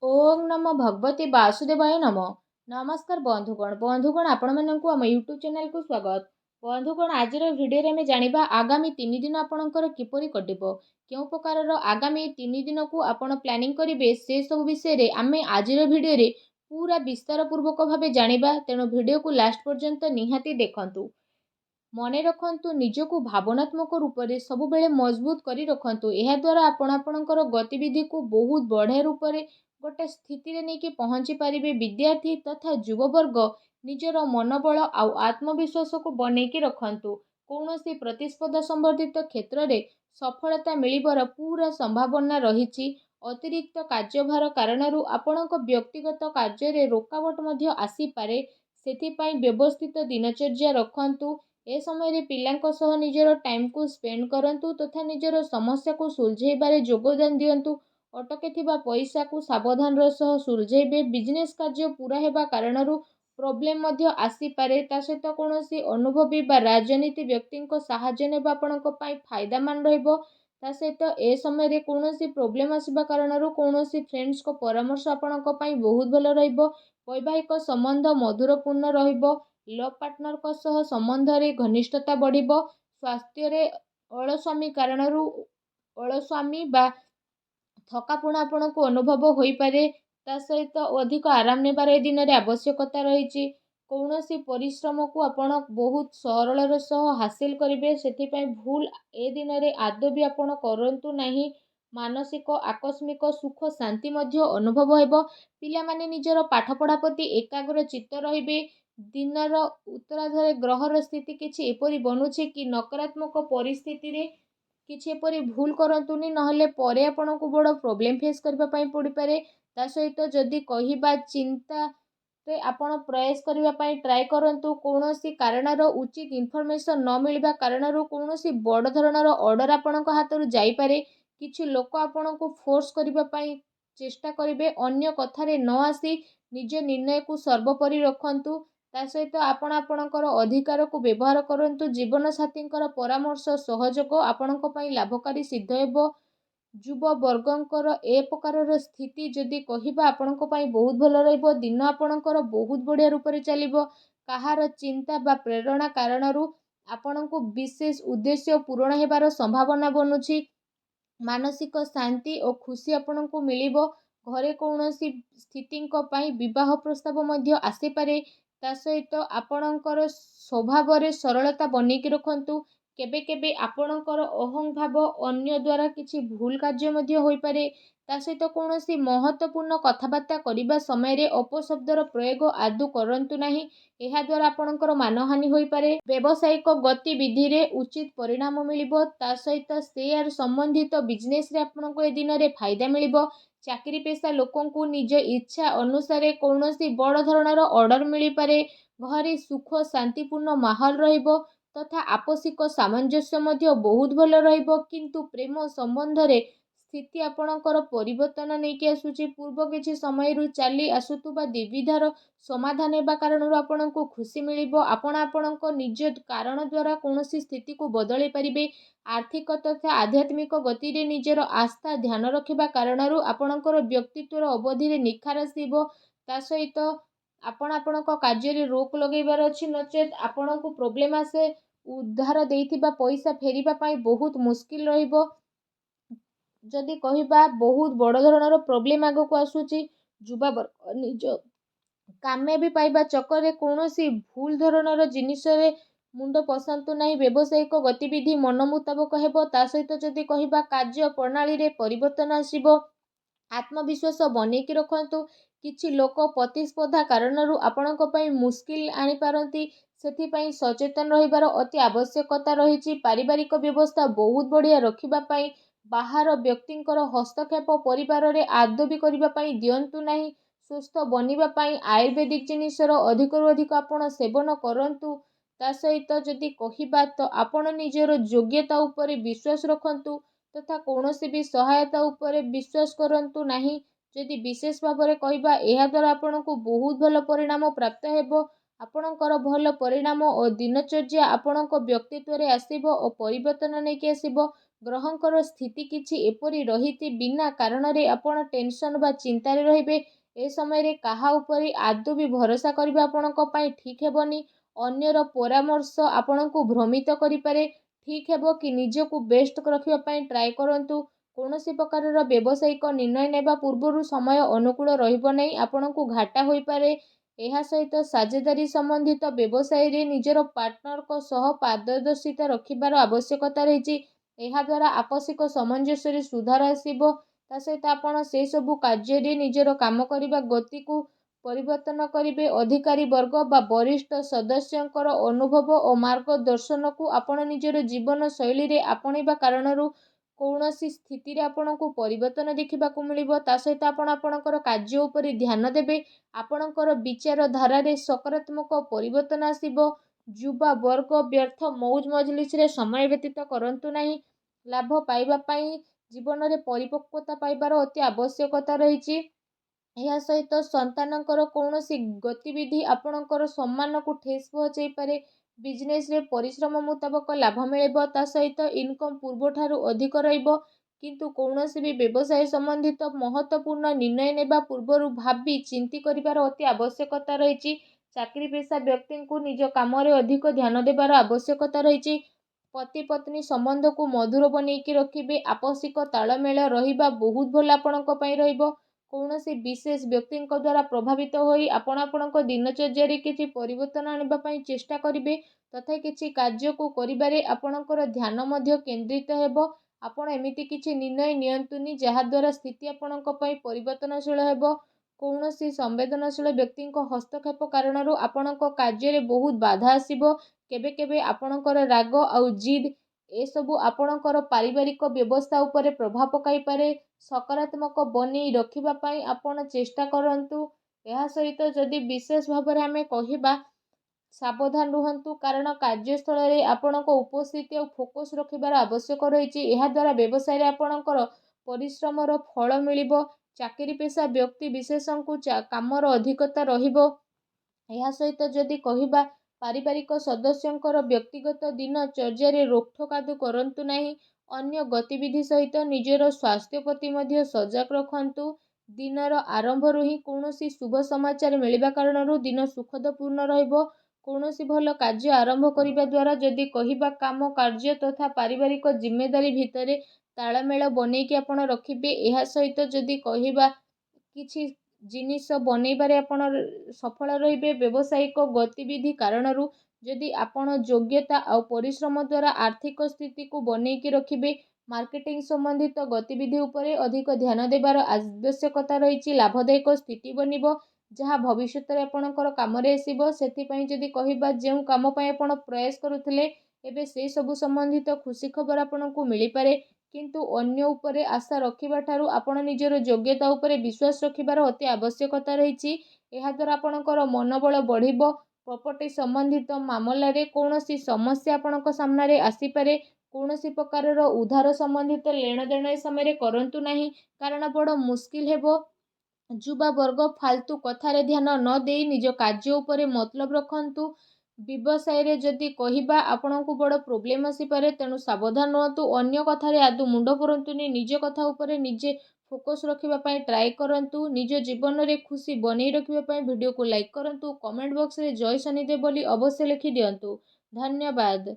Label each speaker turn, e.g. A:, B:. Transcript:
A: ओम नमो भगवते वासुदेवाय नमः। नमस्कार बंधुगण आपण मानक आम यूट्यूब चैनल को स्वागत। बंधुगण आज भिडियो में जानिबा आगामी 3 दिन आपणकर किपरि कटिबो, केउ प्रकार आगामी 3 दिन को आपण प्लानिंग करिवे से सब विषय रे आमे आज भिडियो रे पूरा विस्तार पूर्वक भाबे जानिबा। तेणु भिडियो को लास्ट पर्यंत निहाती देखंतु। मने रखंतु निजको भावनात्मक रूप से सबुबेले मजबूत करी रखंतु। एहा द्वारा आपण आपणकर गतिविधि को बहुत बढ़िया रूप से गोटे स्थिति रे नहीं पहुंची पारिबे। विद्यार्थी तथा युववर्ग निजर मनोबल आउ आत्मविश्वास को बनैकी रखंतु। कौनसी प्रतिस्पर्धा संबंधित क्षेत्र में सफलता मिलिबार पूरा संभावना रही। अतिरिक्त कार्यभार कारणरू आपणक व्यक्तिगत कार्य रे रोकावट मध्य आसी पारे। सेथिपाई व्यवस्थित दिनचर्या रखंतु। ए समय रे पिलांको सह निजर टाइम को स्पेंड करंतु तथा निजर समस्या को सुलझेबारे योगदान दियंतु। अटके थिबा पैसा को सावधान सह सुलझेबे। बिजनेस कार्य पूरा हेबा कारणरू प्रोब्लेम मध्य आसी पारे। ता सहित कोनोसी अनुभवी बा राजनीति व्यक्ति को सहाय्य नेबा आपणक पई फायदामान रहइबो। ता सहित ए समय रे कोनोसी प्रोब्लेम आसीबा कारणरू कोनोसी फ्रेंड्स को परामर्श आपणक पई बहुत भलो रहइबो। वैवाहिक संबंध मधुरपूर्ण रहइबो। लव पार्टनर को सह संबंध रे घनिष्ठता बढ़िबो। स्वास्थ्य रे अलस्वामी कारणरू अलस्वामी बा थकापुणा आपण को अनुभव होई पारे। ता सहित अधिक आराम नेबार ए दिन रे आवश्यकता रही। कौनसी परिश्रम को आपण बहुत सरल सह हासिल करिवे। सेथिपाई भूल ए दिन रे आदौ भी आपण करंतु नाही। मानसिक आकस्मिक सुख शांति मध्य अनुभव हेबो। पिला माने निजर पाठ पढ़ा प्रति एकाग्र चित्त रहिबे। दिनर उत्तरार्धरे ग्रहर स्थिति किछि एपरि बनुछि कि नकारात्मक परिस्थिति रे किछि एपरि भूल करंतुनी, नहले परे आपनको बड़ प्रोब्लेम फेस करबा पई पड़ी पारे। ता सहित जदि कहिबा चिंता रे आपण प्रयास करबा पई ट्राई करंतु। कोनोसी कारणर उचित इन्फॉर्मेशन न मिलबा कारणरू कोनोसी बड़ धरणर ऑर्डर आपणक हातरू जाई पारे। किछि लोक आपणको फोर्स करबा पई चेष्टा करिवे। अन्य कथारे न आसी निज निर्णय को सर्वोपरि रखंतु। ता सहित आपण आपणकर अधिकार को व्यवहार करंतु। जीवन साथींकर परामर्श सहयोग आपणक पई लाभकारी सिद्ध हेबो। युव वर्गंकर ए प्रकार स्थिति जदि कहिबा आपणक पई बहुत भलो रहइबो। दिन आपणकर बहुत बढ़िया रूप से चलिबो। काहार चिंता बा प्रेरणा कारणरू आपणको विशेष उद्देश्य पूरण हेबार संभावना बनुछि। मानसिक शांति और खुशी आपणको मिलिबो। घरे कौनसी स्थितिंक पई विवाह प्रस्ताव मध्य आसी पारे। ता सहित आपणकर स्वभाव रे सरलता बनेकी रखंतु। केबे केबे आपणकर अहं भाव अन्य द्वारा किछि भूल कार्य मध्य होई पारे। ता सहित कौनसी महत्वपूर्ण कथबार्ता करिबा समय रे अपशब्दर प्रयोग आदौ करंतु नाही। एहा द्वारा आपणकर मानहानि होई पारे। व्यावसायिक गतिविधि रे उचित परिणाम मिलिबो। ता सहित शेयर संबंधित बिजनेस रे आपणको ए दिन रे फायदा मिलिबो। चाकरी पेशा लोकों को निज इच्छा अनुसार कौनसी बड़ धरणर ऑर्डर मिली पारे। घरे सुख शांतिपूर्ण माहौल रहिबो तथा आपसिक सामंजस्य मध्य बहुत भलो रहिबो। किंतु प्रेम संबंध रे स्थिति आपणकर परिवर्तन नहीं आसुची। पूर्व किछि समय रु चली आसुतुबा द्विविधार समाधान हेबा कारणरू आपणको खुशी मिलिबो। आपण आपणको निज कारण द्वारा कौनसी स्थिति को बदलै परिबे। आर्थिक तथा आध्यात्मिक गति रे निजर आस्था ध्यान रखिबा कारणरू आपणकर व्यक्तित्वर अवधि रे निखार आसीबो। ता सहित आपण आपणक कार्य रे रोक लगेबार अछि, नचेत आपणको प्रोब्लेम आसे उद्धार देइथिबा पैसा फेरिबा पई बहुत मुश्किल रहिबो। जदि कहिबा बहुत बड़ धरणर प्रोब्लेम आगो को आसुची। युवा वर्ग निज कामयाबी पाइबा चक्कर रे कौनसी भूल धरणर जिनिस रे मुंड पसंतु नहीं। व्यावसायिक गतिविधि मन मुताबक हेबो। ता सहित जदि कहिबा कार्य प्रणाली रे परिवर्तन आसीबो। आत्मविश्वास बनेकी रखंतु। किछि लोक प्रतिस्पर्धा कारणरू आपणक पई मुश्किल आनी पारंती। सेथिपाई सचेतन रहिबार अति आवश्यकता रहिछि। पारिवारिक व्यवस्था बहुत बढ़िया रखिबा पई बाहर व्यक्तिंकर हस्तक्षेप परिवार रे आदौ भी करिबा पई दियंतु नाही। सुस्थ बनिबा पई आयुर्वेदिक जिनिसर अधिकरू अधिक आपण सेवन करंतु। ता सहित जदि कहिबा तो आपण निजर योग्यता उपरे विश्वास रखंतु तथा कौनसी भी सहायता उपरे विश्वास करंतु नाही। जदि विशेष भाव में कहिबा एहा द्वारा आपणको बहुत भल परिणाम प्राप्त हेबो। आपणकर भल परिणाम और दिनचर्या आपणको व्यक्तित्व रे आसीबो और परिवर्तन नेकी आसीबो। ଗ୍ରହଙ୍କର ସ୍ଥିତି କିଛି ଏପରି ରହିଛି ବିନା କାରଣରେ ଆପଣ ଟେନସନ୍ ବା ଚିନ୍ତାରେ ରହିବେ। ଏ ସମୟରେ କାହା ଉପରେ ଆଦୌ ବି ଭରସା କରିବା ଆପଣଙ୍କ ପାଇଁ ଠିକ୍ ହେବନି। ଅନ୍ୟର ପରାମର୍ଶ ଆପଣଙ୍କୁ ଭ୍ରମିତ କରିପାରେ। ଠିକ୍ ହେବ କି ନିଜକୁ ବେଷ୍ଟ ରଖିବା ପାଇଁ ଟ୍ରାଏ କରନ୍ତୁ। କୌଣସି ପ୍ରକାରର ବ୍ୟବସାୟିକ ନିର୍ଣ୍ଣୟ ନେବା ପୂର୍ବରୁ ସମୟ ଅନୁକୂଳ ରହିବ ନାହିଁ, ଆପଣଙ୍କୁ ଘାଟା ହୋଇପାରେ। ଏହା ସହିତ ସାଝେଦାରୀ ସମ୍ବନ୍ଧିତ ବ୍ୟବସାୟରେ ନିଜର ପାର୍ଟନରଙ୍କ ସହ ପାରଦର୍ଶିତା ରଖିବାର ଆବଶ୍ୟକତା ରହିଛି। ଏହାଦ୍ୱାରା ଆପୋଷିକ ସାମଞ୍ଜସ୍ୟରେ ସୁଧାର ଆସିବ। ତା ସହିତ ଆପଣ ସେସବୁ କାର୍ଯ୍ୟରେ ନିଜର କାମ କରିବା ଗତିକୁ ପରିବର୍ତ୍ତନ କରିବେ। ଅଧିକାରୀ ବର୍ଗ ବା ବରିଷ୍ଠ ସଦସ୍ୟଙ୍କର ଅନୁଭବ ଓ ମାର୍ଗଦର୍ଶନକୁ ଆପଣ ନିଜର ଜୀବନ ଶୈଳୀରେ ଆପଣେଇବା କାରଣରୁ କୌଣସି ସ୍ଥିତିରେ ଆପଣଙ୍କୁ ପରିବର୍ତ୍ତନ ଦେଖିବାକୁ ମିଳିବ। ତା ସହିତ ଆପଣ ଆପଣଙ୍କର କାର୍ଯ୍ୟ ଉପରେ ଧ୍ୟାନ ଦେବେ। ଆପଣଙ୍କର ବିଚାରଧାରାରେ ସକାରାତ୍ମକ ପରିବର୍ତ୍ତନ ଆସିବ। ଯୁବା ବର୍ଗ ବ୍ୟର୍ଥ ମଉଜ ମଜଲିସରେ ସମୟ ବ୍ୟତୀତ କରନ୍ତୁ ନାହିଁ। ଲାଭ ପାଇବା ପାଇଁ ଜୀବନରେ ପରିପକ୍ୱତା ପାଇବାର ଅତି ଆବଶ୍ୟକତା ରହିଛି। ଏହା ସହିତ ସନ୍ତାନଙ୍କର କୌଣସି ଗତିବିଧି ଆପଣଙ୍କର ସମ୍ମାନକୁ ଠେସ୍ ପହଞ୍ଚାଇପାରେ। ବିଜନେସରେ ପରିଶ୍ରମ ମୁତାବକ ଲାଭ ମିଳିବ। ତା ସହିତ ଇନକମ୍ ପୂର୍ବଠାରୁ ଅଧିକ ରହିବ। କିନ୍ତୁ କୌଣସି ବି ବ୍ୟବସାୟ ସମ୍ବନ୍ଧିତ ମହତ୍ତ୍ୱପୂର୍ଣ୍ଣ ନିର୍ଣ୍ଣୟ ନେବା ପୂର୍ବରୁ ଭାବି ଚିନ୍ତି କରିବାର ଅତି ଆବଶ୍ୟକତା ରହିଛି। ଚାକିରି ପେଶା ବ୍ୟକ୍ତିଙ୍କୁ ନିଜ କାମରେ ଅଧିକ ଧ୍ୟାନ ଦେବାର ଆବଶ୍ୟକତା ରହିଛି। ପତି ପତ୍ନୀ ସମ୍ବନ୍ଧକୁ ମଧୁର ବନେଇକି ରଖିବେ। ଆପୋଷିକ ତାଳମେଳ ରହିବା ବହୁତ ଭଲ ଆପଣଙ୍କ ପାଇଁ ରହିବ। କୌଣସି ବିଶେଷ ବ୍ୟକ୍ତିଙ୍କ ଦ୍ୱାରା ପ୍ରଭାବିତ ହୋଇ ଆପଣ ଆପଣଙ୍କ ଦିନଚର୍ଯ୍ୟାରେ କିଛି ପରିବର୍ତ୍ତନ ଆଣିବା ପାଇଁ ଚେଷ୍ଟା କରିବେ। ତଥାପି କିଛି କାର୍ଯ୍ୟକୁ କରିବାରେ ଆପଣଙ୍କର ଧ୍ୟାନ ମଧ୍ୟ କେନ୍ଦ୍ରିତ ହେବ। ଆପଣ ଏମିତି କିଛି ନିର୍ଣ୍ଣୟ ନିଅନ୍ତୁନି ଯାହାଦ୍ୱାରା ସ୍ଥିତି ଆପଣଙ୍କ ପାଇଁ ପରିବର୍ତ୍ତନଶୀଳ ହେବ। କୌଣସି ସମ୍ବେଦନଶୀଳ ବ୍ୟକ୍ତିଙ୍କ ହସ୍ତକ୍ଷେପ କାରଣରୁ ଆପଣଙ୍କ କାର୍ଯ୍ୟରେ ବହୁତ ବାଧା ଆସିବ। କେବେ କେବେ ଆପଣଙ୍କର ରାଗ ଆଉ ଜିଦ୍ ଏସବୁ ଆପଣଙ୍କର ପାରିବାରିକ ବ୍ୟବସ୍ଥା ଉପରେ ପ୍ରଭାବ ପକାଇପାରେ। ସକାରାତ୍ମକ ବନେଇ ରଖିବା ପାଇଁ ଆପଣ ଚେଷ୍ଟା କରନ୍ତୁ। ଏହା ସହିତ ଯଦି ବିଶେଷ ଭାବରେ ଆମେ କହିବା, ସାବଧାନ ରୁହନ୍ତୁ, କାରଣ କାର୍ଯ୍ୟସ୍ଥଳରେ ଆପଣଙ୍କ ଉପସ୍ଥିତି ଆଉ ଫୋକସ୍ ରଖିବାର ଆବଶ୍ୟକ ରହିଛି। ଏହାଦ୍ୱାରା ବ୍ୟବସାୟରେ ଆପଣଙ୍କର ପରିଶ୍ରମର ଫଳ ମିଳିବ। ଚାକିରି ପେଶା ବ୍ୟକ୍ତି ବିଶେଷଙ୍କୁ କାମର ଅଧିକତା ରହିବ। ଏହା ସହିତ ଯଦି କହିବା, ପାରିବାରିକ ସଦସ୍ୟଙ୍କର ବ୍ୟକ୍ତିଗତ ଦିନଚର୍ଯ୍ୟାରେ ରୋକଠୋକ କରନ୍ତୁ ନାହିଁ। ଅନ୍ୟ ଗତିବିଧି ସହିତ ନିଜର ସ୍ୱାସ୍ଥ୍ୟ ପ୍ରତି ମଧ୍ୟ ସଜାଗ ରଖନ୍ତୁ। ଦିନର ଆରମ୍ଭରୁ ହିଁ କୌଣସି ଶୁଭ ସମାଚାର ମିଳିବା କାରଣରୁ ଦିନ ସୁଖଦପୂର୍ଣ୍ଣ ରହିବ। କୌଣସି ଭଲ କାର୍ଯ୍ୟ ଆରମ୍ଭ କରିବା ଦ୍ୱାରା ଯଦି କହିବା, କାମ କାର୍ଯ୍ୟ ତଥା ପାରିବାରିକ ଜିମ୍ମେଦାରୀ ଭିତରେ ତାଳମେଳ ବନେଇକି ଆପଣ ରଖିବେ। ଏହା ସହିତ ଯଦି କହିବା, କିଛି ଜିନିଷ ବନେଇବାରେ ଆପଣ ସଫଳ ରହିବେ। ବ୍ୟବସାୟିକ ଗତିବିଧି କାରଣରୁ ଯଦି ଆପଣ ଯୋଗ୍ୟତା ଆଉ ପରିଶ୍ରମ ଦ୍ୱାରା ଆର୍ଥିକ ସ୍ଥିତିକୁ ବନେଇକି ରଖିବେ। ମାର୍କେଟିଂ ସମ୍ବନ୍ଧିତ ଗତିବିଧି ଉପରେ ଅଧିକ ଧ୍ୟାନ ଦେବାର ଆବଶ୍ୟକତା ରହିଛି। ଲାଭଦାୟକ ସ୍ଥିତି ବନିବ, ଯାହା ଭବିଷ୍ୟତରେ ଆପଣଙ୍କର କାମରେ ଆସିବ। ସେଥିପାଇଁ ଯଦି କହିବା, ଯେଉଁ କାମ ପାଇଁ ଆପଣ ପ୍ରୟାସ କରୁଥିଲେ ଏବେ ସେସବୁ ସମ୍ବନ୍ଧିତ ଖୁସି ଖବର ଆପଣଙ୍କୁ ମିଳିପାରେ। କିନ୍ତୁ ଅନ୍ୟ ଉପରେ ଆଶା ରଖିବା ଠାରୁ ଆପଣ ନିଜର ଯୋଗ୍ୟତା ଉପରେ ବିଶ୍ୱାସ ରଖିବାର ଅତି ଆବଶ୍ୟକତା ରହିଛି। ଏହାଦ୍ୱାରା ଆପଣଙ୍କର ମନୋବଳ ବଢ଼ିବ। ପ୍ରପର୍ଟି ସମ୍ବନ୍ଧିତ ମାମଲାରେ କୌଣସି ସମସ୍ୟା ଆପଣଙ୍କ ସାମ୍ନାରେ ଆସିପାରେ। କୌଣସି ପ୍ରକାରର ଉଧାର ସମ୍ବନ୍ଧିତ ନେଣଦେଣ ଏ ସମୟରେ କରନ୍ତୁ ନାହିଁ, କାରଣ ବଡ଼ ମୁସ୍କିଲ ହେବ। ଯୁବା ବର୍ଗ ଫାଲତୁ କଥାରେ ଧ୍ୟାନ ନ ଦେଇ ନିଜ କାର୍ଯ୍ୟ ଉପରେ ମତଲବ ରଖନ୍ତୁ। ବ୍ୟବସାୟରେ ଯଦି କହିବା, ଆପଣଙ୍କୁ ବଡ଼ ପ୍ରୋବ୍ଲେମ୍ ଆସିପାରେ, ତେଣୁ ସାବଧାନ ରୁହନ୍ତୁ। ଅନ୍ୟ କଥାରେ ଆଦୌ ମୁଣ୍ଡ ପୁରାନ୍ତୁନି। ନିଜ କଥା ଉପରେ ନିଜେ ଫୋକସ୍ ରଖିବା ପାଇଁ ଟ୍ରାଏ କରନ୍ତୁ। ନିଜ ଜୀବନରେ ଖୁସି ବନେଇ ରଖିବା ପାଇଁ ଭିଡ଼ିଓକୁ ଲାଇକ୍ କରନ୍ତୁ। କମେଣ୍ଟ ବକ୍ସରେ ଜୟ ଶନିଦେବ ବୋଲି ଅବଶ୍ୟ ଲେଖି ଦିଅନ୍ତୁ। ଧନ୍ୟବାଦ।